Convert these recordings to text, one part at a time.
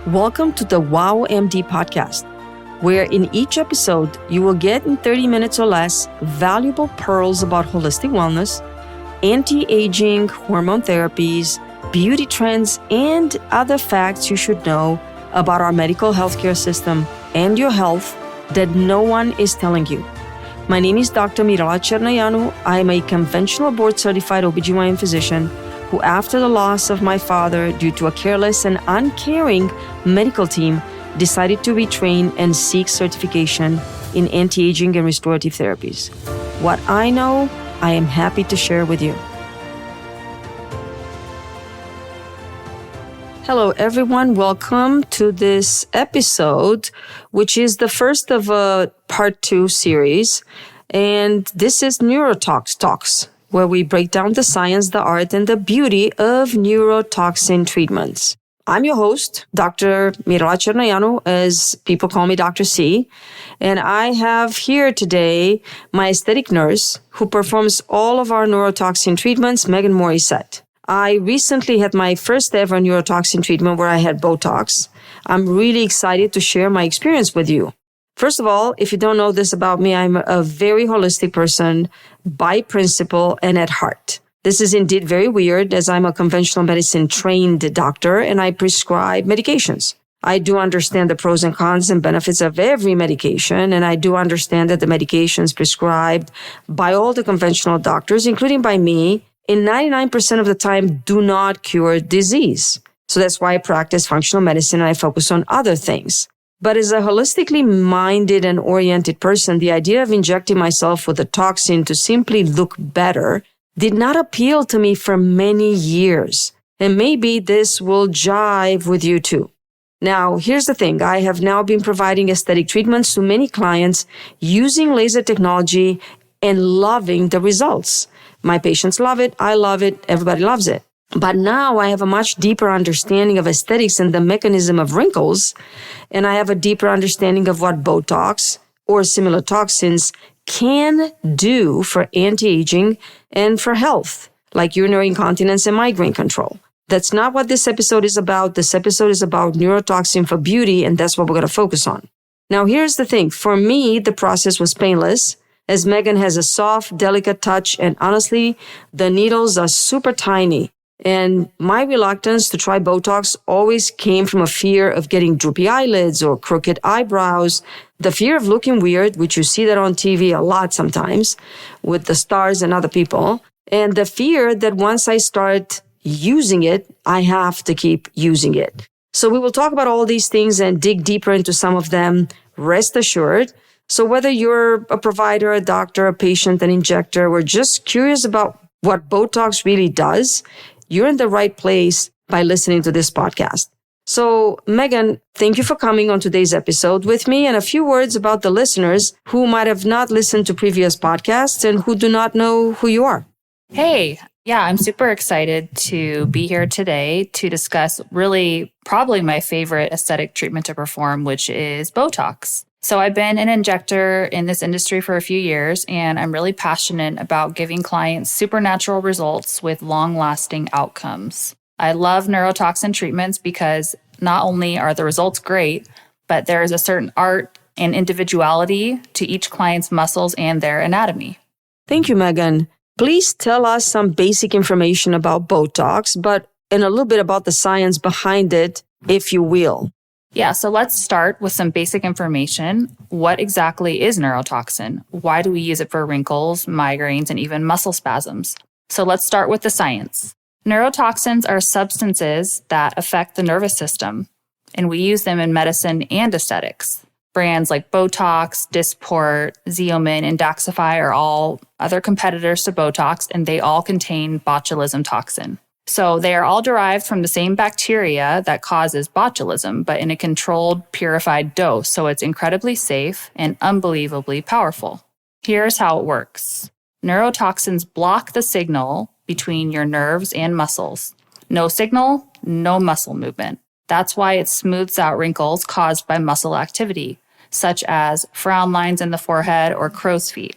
Welcome to the Wow MD podcast, where in each episode, you will get in 30 minutes or less valuable pearls about holistic wellness, anti-aging, hormone therapies, beauty trends, and other facts you should know about our medical healthcare system and your health that no one is telling you. My name is Dr. Mirala Cernăianu. I am a conventional board-certified OBGYN physician who, after the loss of my father due to a careless and uncaring medical team, decided to retrain and seek certification in anti-aging and restorative therapies. What I know, I am happy to share with you. Hello, everyone. Welcome to this episode, which is the first of a part 2 series. And this is Neurotox, where we break down the science, the art, and the beauty of neurotoxin treatments. I'm your host, Dr. Mirala Cernăianu, as people call me Dr. C. And I have here today my aesthetic nurse who performs all of our neurotoxin treatments, Meghan Morrissette. I recently had my first ever neurotoxin treatment where I had Botox. I'm really excited to share my experience with you. First of all, if you don't know this about me, I'm a very holistic person by principle and at heart. This is indeed very weird as I'm a conventional medicine trained doctor and I prescribe medications. I do understand the pros and cons and benefits of every medication, and I do understand that the medications prescribed by all the conventional doctors, including by me, in 99% of the time do not cure disease. So that's why I practice functional medicine and I focus on other things. But as a holistically minded and oriented person, the idea of injecting myself with a toxin to simply look better did not appeal to me for many years. And maybe this will jive with you too. Now, here's the thing. I have now been providing aesthetic treatments to many clients using laser technology and loving the results. My patients love it. I love it. Everybody loves it. But now I have a much deeper understanding of aesthetics and the mechanism of wrinkles. And I have a deeper understanding of what Botox or similar toxins can do for anti-aging and for health, like urinary incontinence and migraine control. That's not what this episode is about. This episode is about neurotoxin for beauty, and that's what we're going to focus on. Now, here's the thing. For me, the process was painless, as Meghan has a soft, delicate touch, and honestly, the needles are super tiny. And my reluctance to try Botox always came from a fear of getting droopy eyelids or crooked eyebrows, the fear of looking weird, which you see that on TV a lot sometimes with the stars and other people, and the fear that once I start using it, I have to keep using it. So we will talk about all these things and dig deeper into some of them, rest assured. So whether you're a provider, a doctor, a patient, an injector, or just curious about what Botox really does, you're in the right place by listening to this podcast. So, Meghan, thank you for coming on today's episode with me, and a few words about the listeners who might have not listened to previous podcasts and who do not know who you are. Hey, yeah, I'm super excited to be here today to discuss really probably my favorite aesthetic treatment to perform, which is Botox. So I've been an injector in this industry for a few years, and I'm really passionate about giving clients supernatural results with long-lasting outcomes. I love neurotoxin treatments because not only are the results great, but there is a certain art and individuality to each client's muscles and their anatomy. Thank you, Meghan. Please tell us some basic information about Botox, and a little bit about the science behind it, if you will. Yeah, so let's start with some basic information. What exactly is neurotoxin? Why do we use it for wrinkles, migraines, and even muscle spasms? So let's start with the science. Neurotoxins are substances that affect the nervous system, and we use them in medicine and aesthetics. Brands like Botox, Dysport, Xeomin, and Daxxify are all other competitors to Botox, and they all contain botulism toxin. So they are all derived from the same bacteria that causes botulism, but in a controlled, purified dose. So it's incredibly safe and unbelievably powerful. Here's how it works. Neurotoxins block the signal between your nerves and muscles. No signal, no muscle movement. That's why it smooths out wrinkles caused by muscle activity, such as frown lines in the forehead or crow's feet.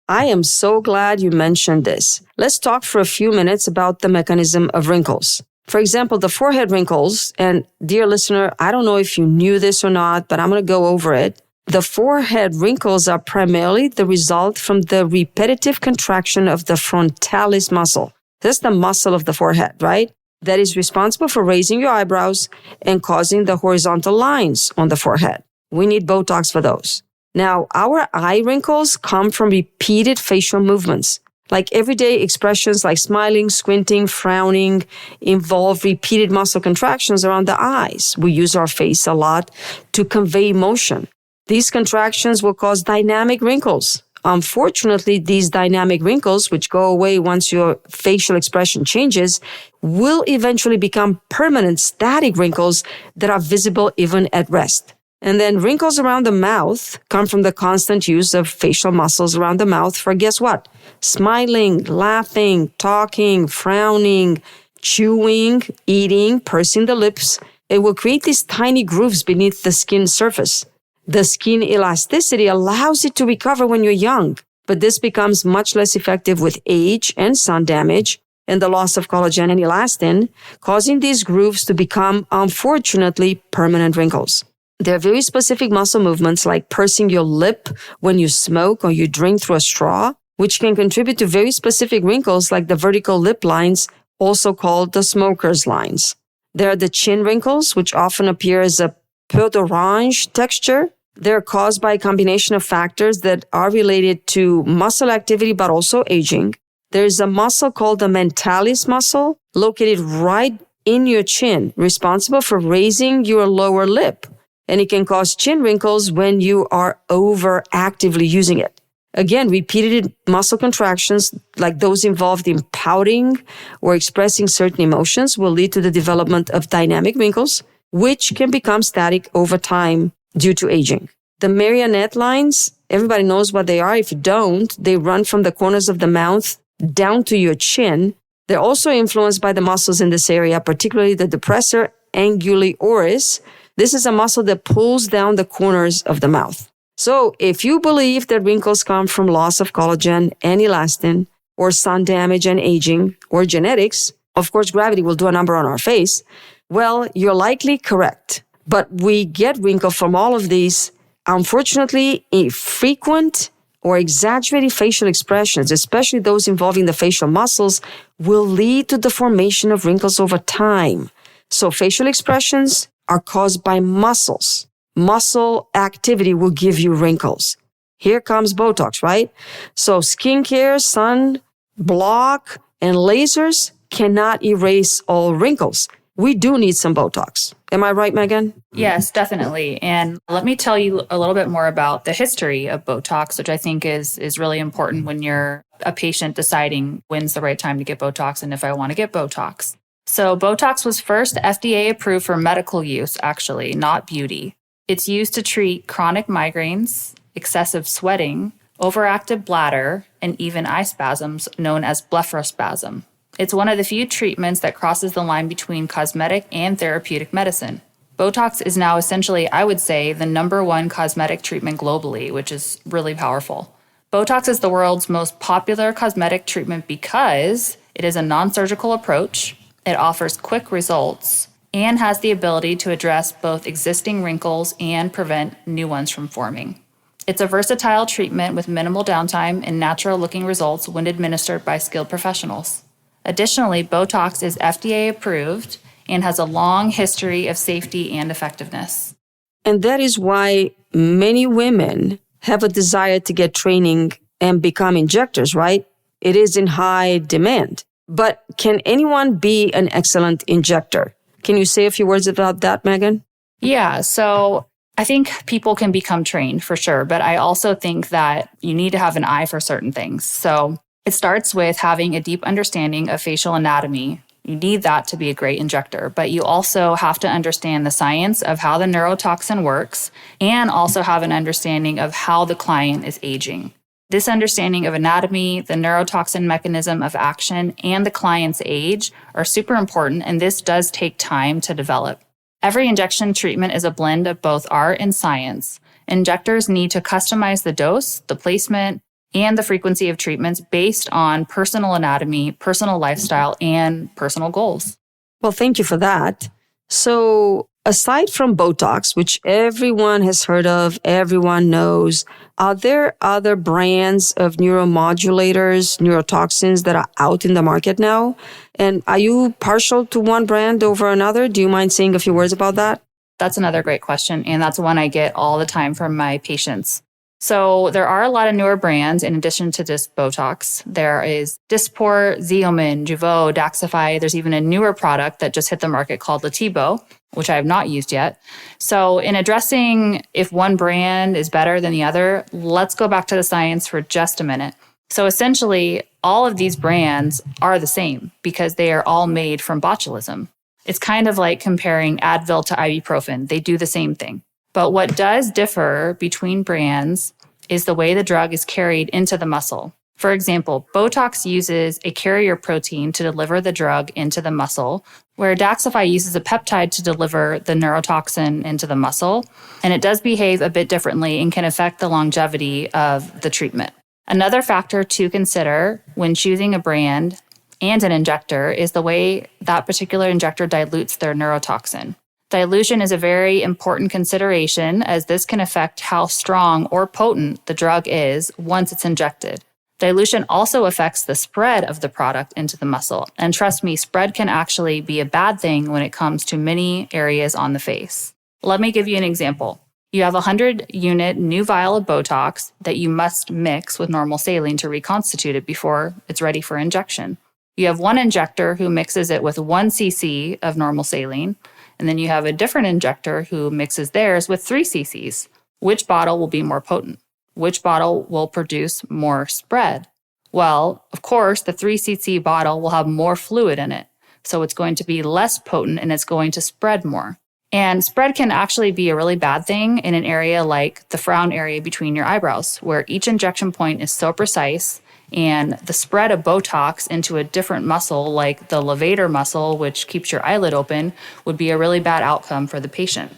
I am so glad you mentioned this. Let's talk for a few minutes about the mechanism of wrinkles. For example, the forehead wrinkles, and dear listener, I don't know if you knew this or not, but I'm going to go over it. The forehead wrinkles are primarily the result from the repetitive contraction of the frontalis muscle. That's the muscle of the forehead, right? That is responsible for raising your eyebrows and causing the horizontal lines on the forehead. We need Botox for those. Now, our eye wrinkles come from repeated facial movements. Like everyday expressions like smiling, squinting, frowning involve repeated muscle contractions around the eyes. We use our face a lot to convey emotion. These contractions will cause dynamic wrinkles. Unfortunately, these dynamic wrinkles, which go away once your facial expression changes, will eventually become permanent static wrinkles that are visible even at rest. And then wrinkles around the mouth come from the constant use of facial muscles around the mouth for guess what? Smiling, laughing, talking, frowning, chewing, eating, pursing the lips. It will create these tiny grooves beneath the skin surface. The skin elasticity allows it to recover when you're young, but this becomes much less effective with age and sun damage and the loss of collagen and elastin, causing these grooves to become, unfortunately, permanent wrinkles. There are very specific muscle movements like pursing your lip when you smoke or you drink through a straw, which can contribute to very specific wrinkles like the vertical lip lines, also called the smoker's lines. There are the chin wrinkles, which often appear as a peau d'orange texture. They're caused by a combination of factors that are related to muscle activity, but also aging. There's a muscle called the mentalis muscle located right in your chin, responsible for raising your lower lip. And it can cause chin wrinkles when you are overactively using it. Again, repeated muscle contractions like those involved in pouting or expressing certain emotions will lead to the development of dynamic wrinkles, which can become static over time due to aging. The marionette lines, everybody knows what they are. If you don't, they run from the corners of the mouth down to your chin. They're also influenced by the muscles in this area, particularly the depressor angulioris. This is a muscle that pulls down the corners of the mouth. So if you believe that wrinkles come from loss of collagen and elastin, or sun damage and aging, or genetics, of course, gravity will do a number on our face. Well, you're likely correct. But we get wrinkles from all of these. Unfortunately, frequent or exaggerated facial expressions, especially those involving the facial muscles, will lead to the formation of wrinkles over time. So facial expressions are caused by muscles. Muscle activity will give you wrinkles. Here comes Botox, right? So skincare, sun block, and lasers cannot erase all wrinkles. We do need some Botox. Am I right, Meghan? Yes, definitely. And let me tell you a little bit more about the history of Botox, which I think is really important when you're a patient deciding when's the right time to get Botox and if I want to get Botox. So Botox was first FDA approved for medical use, actually, not beauty. It's used to treat chronic migraines, excessive sweating, overactive bladder, and even eye spasms known as blepharospasm. It's one of the few treatments that crosses the line between cosmetic and therapeutic medicine. Botox is now essentially, I would say, the #1 cosmetic treatment globally, which is really powerful. Botox is the world's most popular cosmetic treatment because it is a non-surgical approach, it offers quick results, and has the ability to address both existing wrinkles and prevent new ones from forming. It's a versatile treatment with minimal downtime and natural-looking results when administered by skilled professionals. Additionally, Botox is FDA approved and has a long history of safety and effectiveness. And that is why many women have a desire to get training and become injectors, right? It is in high demand. But can anyone be an excellent injector? Can you say a few words about that, Meghan? Yeah, so I think people can become trained for sure, but I also think that you need to have an eye for certain things. So it starts with having a deep understanding of facial anatomy. You need that to be a great injector, but you also have to understand the science of how the neurotoxin works and also have an understanding of how the client is aging. This understanding of anatomy, the neurotoxin mechanism of action, and the client's age are super important, and this does take time to develop. Every injection treatment is a blend of both art and science. Injectors need to customize the dose, the placement, and the frequency of treatments based on personal anatomy, personal lifestyle, and personal goals. Well, thank you for that. So, aside from Botox, which everyone has heard of, everyone knows, are there other brands of neuromodulators, neurotoxins that are out in the market now? And are you partial to one brand over another? Do you mind saying a few words about that? That's another great question. And that's one I get all the time from my patients. So there are a lot of newer brands in addition to just Botox. There is Dysport, Xeomin, Jeuveau, Daxxify. There's even a newer product that just hit the market called Latibo, which I have not used yet. So in addressing if one brand is better than the other, let's go back to the science for just a minute. So essentially, all of these brands are the same because they are all made from botulism. It's kind of like comparing Advil to ibuprofen. They do the same thing. But what does differ between brands is the way the drug is carried into the muscle. For example, Botox uses a carrier protein to deliver the drug into the muscle, where Daxxify uses a peptide to deliver the neurotoxin into the muscle. And it does behave a bit differently and can affect the longevity of the treatment. Another factor to consider when choosing a brand and an injector is the way that particular injector dilutes their neurotoxin. Dilution is a very important consideration as this can affect how strong or potent the drug is once it's injected. Dilution also affects the spread of the product into the muscle. And trust me, spread can actually be a bad thing when it comes to many areas on the face. Let me give you an example. You have a 100-unit new vial of Botox that you must mix with normal saline to reconstitute it before it's ready for injection. You have one injector who mixes it with 1 cc of normal saline, and then you have a different injector who mixes theirs with 3 cc's. Which bottle will be more potent? Which bottle will produce more spread? Well, of course, the 3 cc bottle will have more fluid in it, so it's going to be less potent and it's going to spread more. And spread can actually be a really bad thing in an area like the frown area between your eyebrows, where each injection point is so precise, and the spread of Botox into a different muscle, like the levator muscle, which keeps your eyelid open, would be a really bad outcome for the patient.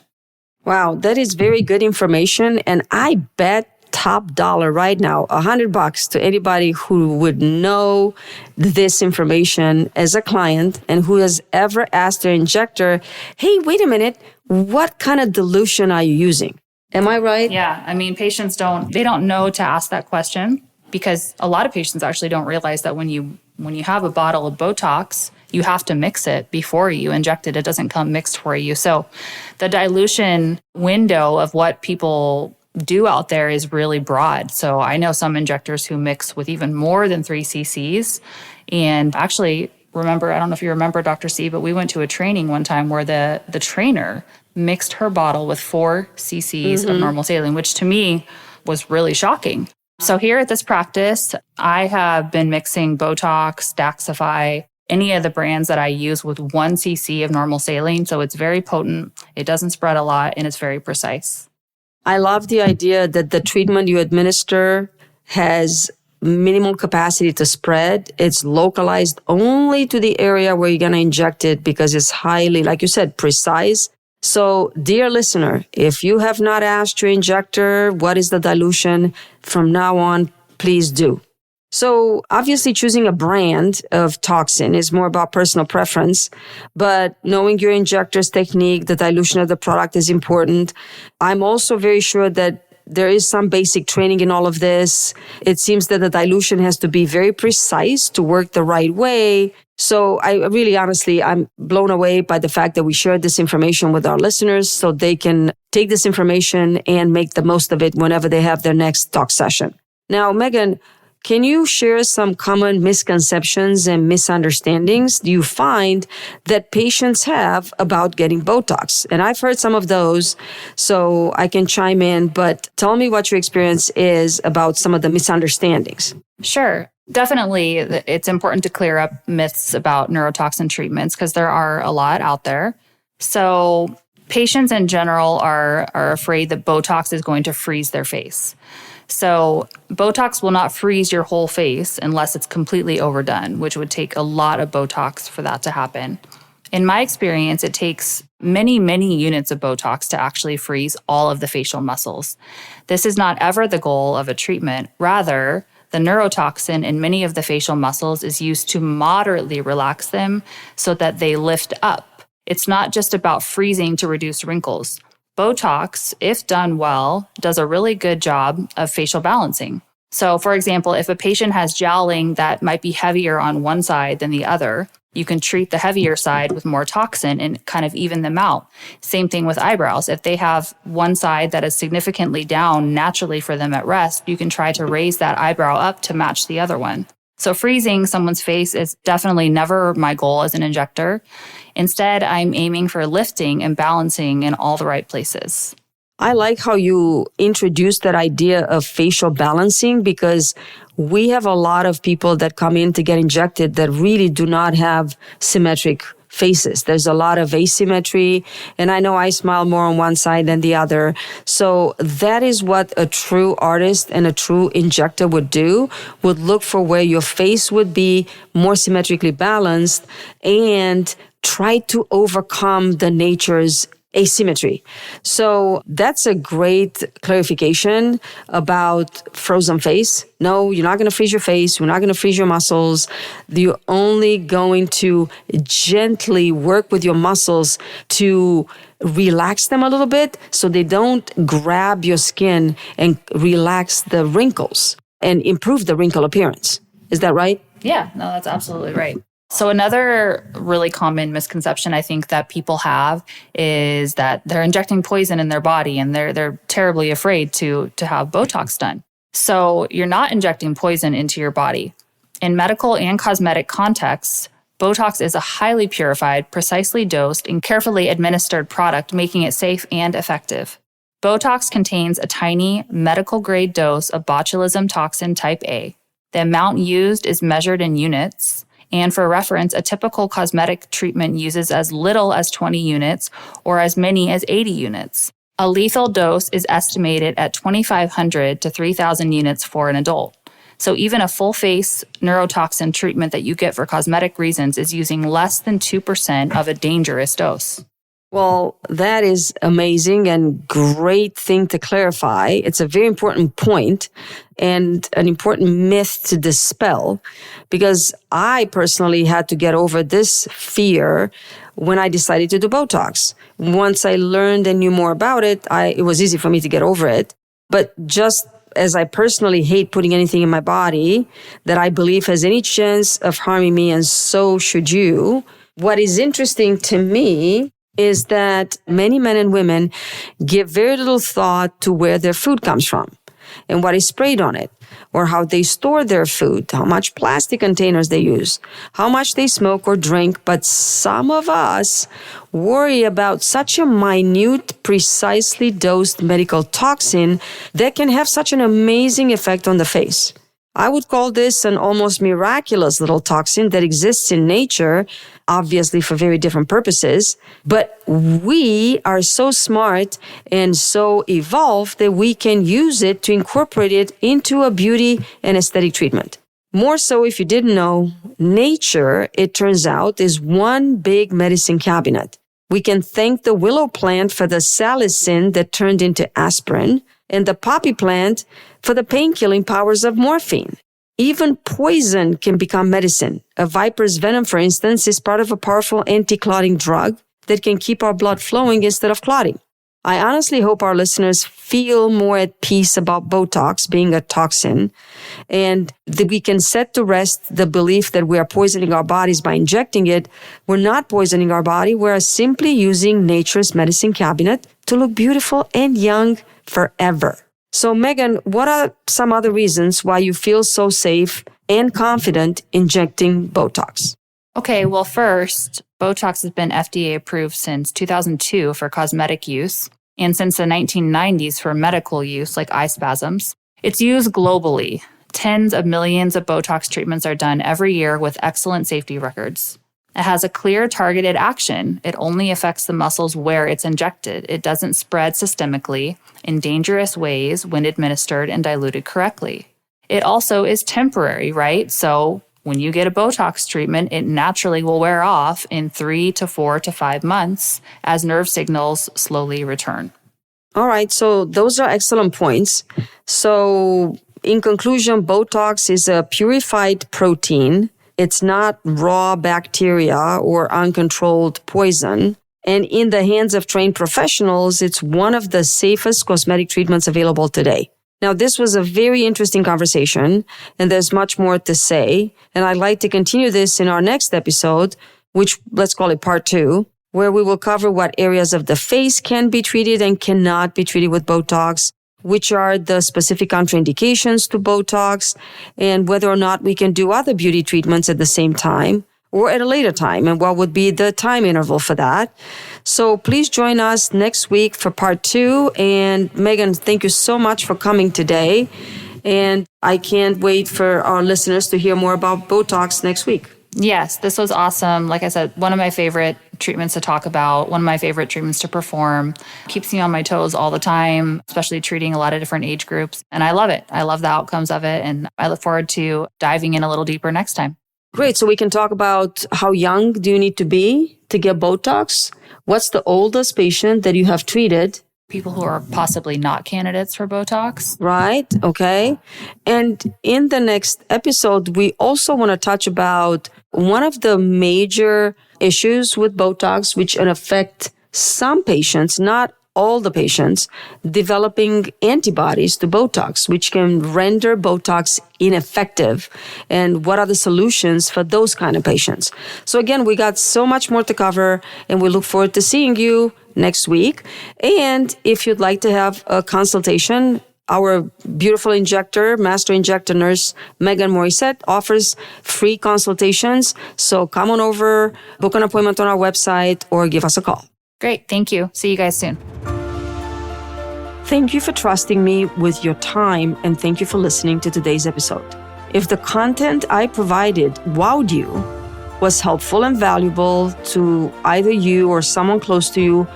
Wow, that is very good information. And I bet top dollar right now, $100 to anybody who would know this information as a client and who has ever asked their injector, hey, wait a minute, what kind of dilution are you using? Am I right? Yeah, I mean, patients don't know to ask that question because a lot of patients actually don't realize that when you have a bottle of Botox, you have to mix it before you inject it. It doesn't come mixed for you. So the dilution window of what people do out there is really broad. So I know some injectors who mix with even more than 3 cc's. And actually, I don't know if you remember, Dr. C, but we went to a training one time where the trainer mixed her bottle with 4 cc's of normal saline, which to me was really shocking. So here at this practice, I have been mixing Botox, Daxxify, any of the brands that I use with 1 cc of normal saline. So it's very potent, it doesn't spread a lot, and it's very precise. I love the idea that the treatment you administer has minimal capacity to spread. It's localized only to the area where you're going to inject it because it's highly, like you said, precise. So, dear listener, if you have not asked your injector what is the dilution, from now on, please do. So obviously choosing a brand of toxin is more about personal preference, but knowing your injector's technique, the dilution of the product is important. I'm also very sure that there is some basic training in all of this. It seems that the dilution has to be very precise to work the right way. So I'm blown away by the fact that we shared this information with our listeners so they can take this information and make the most of it whenever they have their next talk session. Now, Meghan, can you share some common misconceptions and misunderstandings you find that patients have about getting Botox? And I've heard some of those, so I can chime in, but tell me what your experience is about some of the misunderstandings. Sure. Definitely, it's important to clear up myths about neurotoxin treatments because there are a lot out there. So patients in general are afraid that Botox is going to freeze their face. So Botox will not freeze your whole face unless it's completely overdone, which would take a lot of Botox for that to happen. In my experience, it takes many, many units of Botox to actually freeze all of the facial muscles. This is not ever the goal of a treatment. Rather, The neurotoxin in many of the facial muscles is used to moderately relax them so that they lift up. It's not just about freezing to reduce wrinkles. Botox, if done well, does a really good job of facial balancing. So, for example, if a patient has jowling that might be heavier on one side than the other, you can treat the heavier side with more toxin and kind of even them out. Same thing with eyebrows. If they have one side that is significantly down naturally for them at rest, you can try to raise that eyebrow up to match the other one. So freezing someone's face is definitely never my goal as an injector. Instead, I'm aiming for lifting and balancing in all the right places. I like how you introduced that idea of facial balancing, because we have a lot of people that come in to get injected that really do not have symmetric faces. There's a lot of asymmetry, and I know I smile more on one side than the other. So that is what a true artist and a true injector would do, would look for where your face would be more symmetrically balanced and try to overcome the nature's asymmetry. So that's a great clarification about frozen face. No, you're not going to freeze your face. You're not going to freeze your muscles. You're only going to gently work with your muscles to relax them a little bit so they don't grab your skin and relax the wrinkles and improve the wrinkle appearance. Is that right? Yeah, no, that's absolutely right. So another really common misconception I think that people have is that they're injecting poison in their body and they're terribly afraid to have Botox done. So you're not injecting poison into your body. In medical and cosmetic contexts, Botox is a highly purified, precisely dosed, and carefully administered product, making it safe and effective. Botox contains a tiny medical-grade dose of botulism toxin type A. The amount used is measured in units. And for reference, a typical cosmetic treatment uses as little as 20 units or as many as 80 units. A lethal dose is estimated at 2,500 to 3,000 units for an adult. So even a full-face neurotoxin treatment that you get for cosmetic reasons is using less than 2% of a dangerous dose. Well, that is amazing and great thing to clarify. It's a very important point and an important myth to dispel, because I personally had to get over this fear when I decided to do Botox. Once I learned and knew more about it, it was easy for me to get over it. But just as I personally hate putting anything in my body that I believe has any chance of harming me, and so should you, what is interesting to me is that many men and women give very little thought to where their food comes from and what is sprayed on it, or how they store their food, how much plastic containers they use, how much they smoke or drink. But some of us worry about such a minute, precisely dosed medical toxin that can have such an amazing effect on the face. I would call this an almost miraculous little toxin that exists in nature, obviously for very different purposes. But we are so smart and so evolved that we can use it to incorporate it into a beauty and aesthetic treatment. More so, if you didn't know, nature, it turns out, is one big medicine cabinet. We can thank the willow plant for the salicin that turned into aspirin, and the poppy plant for the pain-killing powers of morphine. Even poison can become medicine. A viper's venom, for instance, is part of a powerful anti-clotting drug that can keep our blood flowing instead of clotting. I honestly hope our listeners feel more at peace about Botox being a toxin, and that we can set to rest the belief that we are poisoning our bodies by injecting it. We're not poisoning our body. We're simply using nature's medicine cabinet to look beautiful and young forever. So, Meghan, what are some other reasons why you feel so safe and confident injecting Botox? Okay, well, first, Botox has been FDA approved since 2002 for cosmetic use, and since the 1990s for medical use like eye spasms. It's used globally. Tens of millions of Botox treatments are done every year with excellent safety records. It has a clear targeted action. It only affects the muscles where it's injected. It doesn't spread systemically in dangerous ways when administered and diluted correctly. It also is temporary, right? So when you get a Botox treatment, it naturally will wear off in 3 to 4 to 5 months as nerve signals slowly return. All right, so those are excellent points. So in conclusion, Botox is a purified protein. It's not raw bacteria or uncontrolled poison. And in the hands of trained professionals, it's one of the safest cosmetic treatments available today. Now, this was a very interesting conversation, and there's much more to say. And I'd like to continue this in our next episode, which let's call it part 2, where we will cover what areas of the face can be treated and cannot be treated with Botox, which are the specific contraindications to Botox, and whether or not we can do other beauty treatments at the same time or at a later time, and what would be the time interval for that. So please join us next week for part 2. And Meghan, thank you so much for coming today. And I can't wait for our listeners to hear more about Botox next week. Yes, this was awesome. Like I said, one of my favorite treatments to talk about, one of my favorite treatments to perform. Keeps me on my toes all the time, especially treating a lot of different age groups. And I love it. I love the outcomes of it. And I look forward to diving in a little deeper next time. Great. So we can talk about how young do you need to be to get Botox? What's the oldest patient that you have treated? People who are possibly not candidates for Botox. Right. Okay. And in the next episode, we also want to touch about one of the major issues with Botox, which affect some patients, not all the patients, developing antibodies to Botox, which can render Botox ineffective. And what are the solutions for those kind of patients? So again, we got so much more to cover, and we look forward to seeing you next week. And if you'd like to have a consultation, our beautiful master injector nurse, Meghan Morrissette, offers free consultations. So come on over, book an appointment on our website, or give us a call. Great. Thank you. See you guys soon. Thank you for trusting me with your time, and thank you for listening to today's episode. If the content I provided wowed you, was helpful and valuable to either you or someone close to you,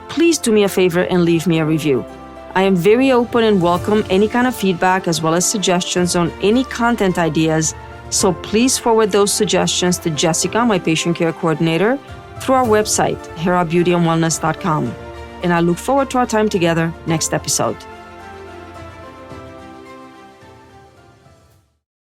please do me a favor and leave me a review. I am very open and welcome any kind of feedback as well as suggestions on any content ideas, so please forward those suggestions to Jessica, my patient care coordinator, through our website, herabeautyandwellness.com. And I look forward to our time together next episode.